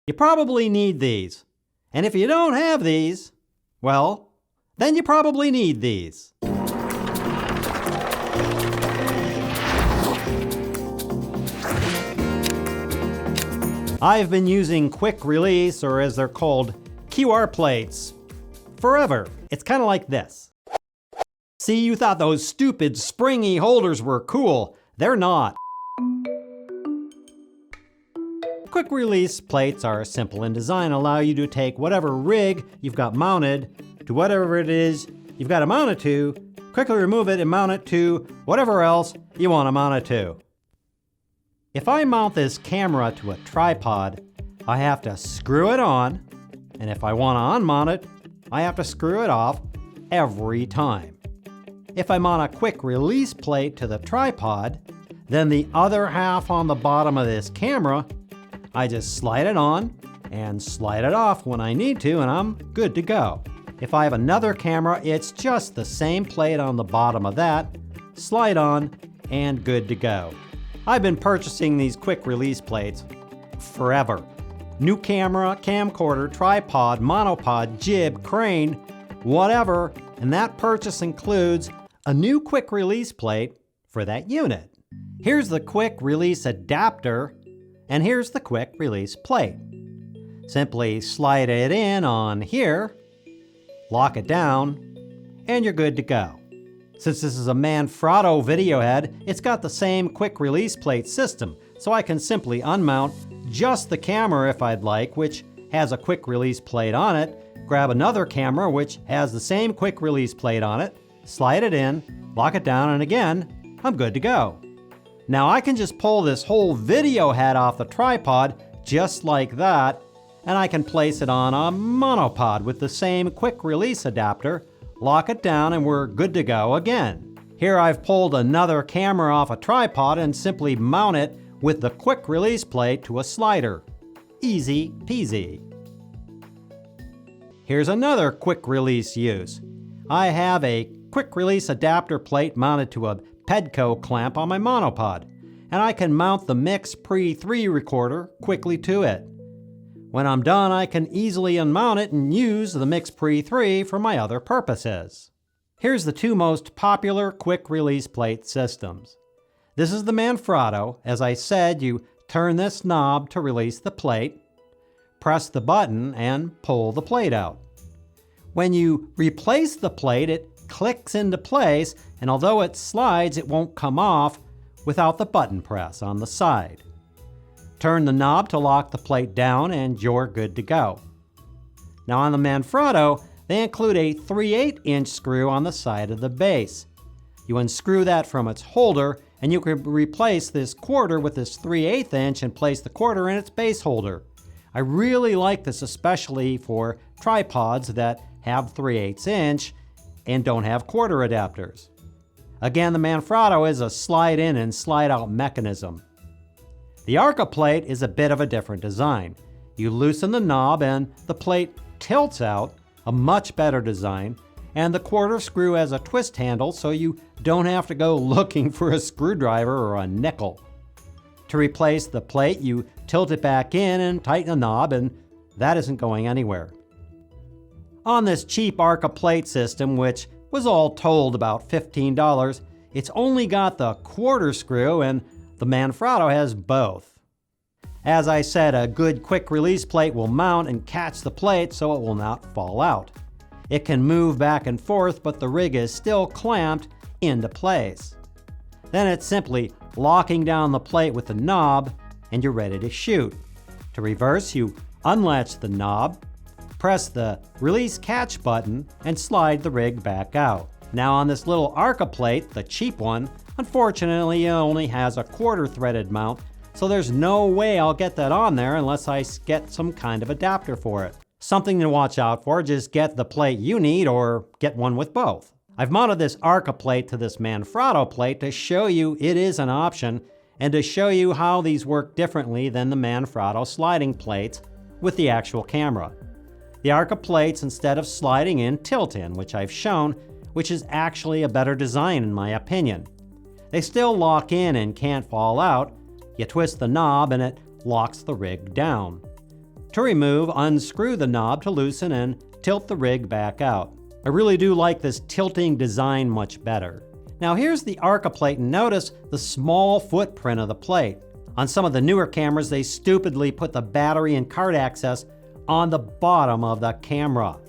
You probably need these. And if you don't have these, well, then you probably need these. I've been using quick release, or as they're called, QR plates, forever. It's kind of like this. See, you thought those stupid springy holders were cool. They're not. Quick release plates are simple in design, allow you to take whatever rig you've got mounted to whatever it is you've got to mount it to, quickly remove it and mount it to whatever else you want to mount it to. If I mount this camera to a tripod, I have to screw it on, and if I want to unmount it, I have to screw it off every time. If I mount a quick release plate to the tripod, then the other half on the bottom of this camera, I just slide it on and slide it off when I need to, and I'm good to go. If I have another camera, it's just the same plate on the bottom of that, slide on, and good to go. I've been purchasing these quick release plates forever. New camera, camcorder, tripod, monopod, jib, crane, whatever, and that purchase includes a new quick release plate for that unit. Here's the quick release adapter, and here's the quick release plate. Simply slide it in on here, lock it down, and you're good to go. Since this is a Manfrotto video head, it's got the same quick release plate system, so I can simply unmount just the camera if I'd like, which has a quick release plate on it, grab another camera which has the same quick release plate on it, slide it in, lock it down, and again, I'm good to go. Now I can just pull this whole video head off the tripod just like that, and I can place it on a monopod with the same quick release adapter, lock it down, and we're good to go again. Here I've pulled another camera off a tripod and simply mount it with the quick release plate to a slider. Easy peasy. Here's another quick release use. I have a quick release adapter plate mounted to a Pedco clamp on my monopod, and I can mount the Mix Pre 3 recorder quickly to it. When I'm done, I can easily unmount it and use the Mix Pre 3 for my other purposes. Here's the two most popular quick release plate systems. This is the Manfrotto. As I said, you turn this knob to release the plate, press the button, and pull the plate out. When you replace the plate, it clicks into place, and although it slides, it won't come off without the button press on the side. Turn the knob to lock the plate down, and you're good to go. Now on the Manfrotto, they include a 3/8" screw on the side of the base. You unscrew that from its holder, and you can replace this quarter with this 3/8" and place the quarter in its base holder. I really like this, especially for tripods that have 3/8" and don't have quarter adapters. Again, the Manfrotto is a slide in and slide out mechanism. The ARCA plate is a bit of a different design. You loosen the knob and the plate tilts out, a much better design, and the quarter screw has a twist handle so you don't have to go looking for a screwdriver or a nickel. To replace the plate, you tilt it back in and tighten the knob, and that isn't going anywhere. On this cheap ARCA plate system, which was all told about $15, it's only got the quarter screw, and the Manfrotto has both. As I said, a good quick release plate will mount and catch the plate so it will not fall out. It can move back and forth, but the rig is still clamped into place. Then it's simply locking down the plate with the knob, and you're ready to shoot. To reverse, you unlatch the knob, press the release catch button, and slide the rig back out. Now on this little ARCA plate, the cheap one, unfortunately it only has a quarter threaded mount, so there's no way I'll get that on there unless I get some kind of adapter for it. Something to watch out for, just get the plate you need or get one with both. I've mounted this ARCA plate to this Manfrotto plate to show you it is an option and to show you how these work differently than the Manfrotto sliding plates with the actual camera. The ARCA plates, instead of sliding in, tilt in, which I've shown, which is actually a better design in my opinion. They still lock in and can't fall out. You twist the knob and it locks the rig down. To remove, unscrew the knob to loosen and tilt the rig back out. I really do like this tilting design much better. Now here's the ARCA plate, and notice the small footprint of the plate. On some of the newer cameras, they stupidly put the battery and card access on the bottom of the camera.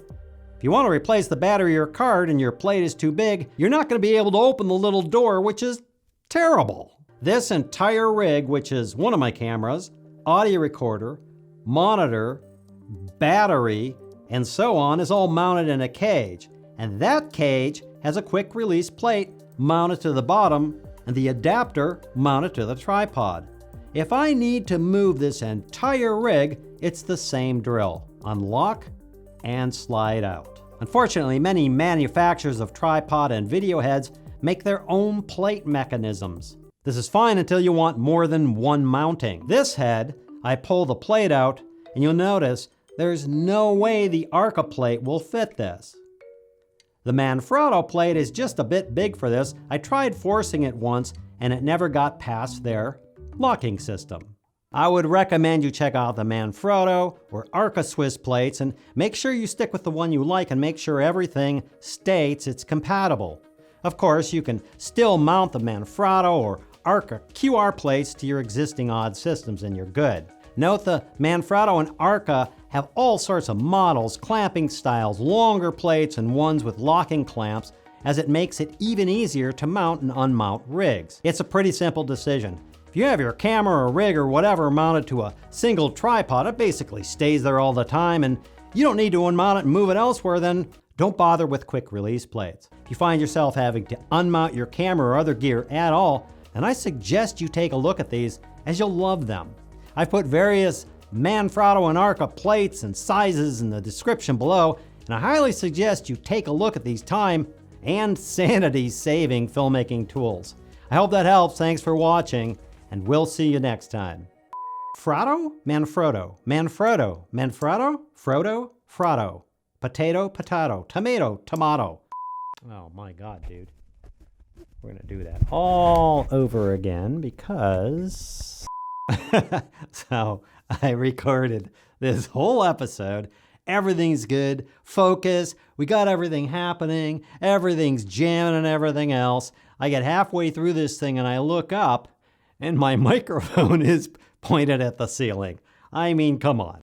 If you want to replace the battery or card and your plate is too big, you're not going to be able to open the little door, which is terrible. This entire rig, which is one of my cameras, audio recorder, monitor, battery, and so on, is all mounted in a cage. And that cage has a quick release plate mounted to the bottom and the adapter mounted to the tripod. If I need to move this entire rig, it's the same drill. Unlock and slide out. Unfortunately, many manufacturers of tripod and video heads make their own plate mechanisms. This is fine until you want more than one mounting. This head, I pull the plate out, and you'll notice there's no way the ARCA plate will fit this. The Manfrotto plate is just a bit big for this. I tried forcing it once, and it never got past their locking system. I would recommend you check out the Manfrotto or ARCA Swiss plates, and make sure you stick with the one you like and make sure everything states it's compatible. Of course, you can still mount the Manfrotto or ARCA QR plates to your existing odd systems and you're good. Note the Manfrotto and ARCA have all sorts of models, clamping styles, longer plates, and ones with locking clamps, as it makes it even easier to mount and unmount rigs. It's a pretty simple decision. If you have your camera or rig or whatever mounted to a single tripod, it basically stays there all the time, and you don't need to unmount it and move it elsewhere, then don't bother with quick release plates. If you find yourself having to unmount your camera or other gear at all, then I suggest you take a look at these, as you'll love them. I've put various Manfrotto and ARCA plates and sizes in the description below, and I highly suggest you take a look at these time and sanity-saving filmmaking tools. I hope that helps. Thanks for watching, and we'll see you next time. Frotto? Manfrotto. Manfrotto. Manfrotto? Frodo? Frotto. Potato, potato. Tomato, tomato. Oh my God, dude. We're gonna do that all over again because... So I recorded this whole episode. Everything's good. Focus. We got everything happening. Everything's jamming and everything else. I get halfway through this thing and I look up and my microphone is pointed at the ceiling. I mean, come on.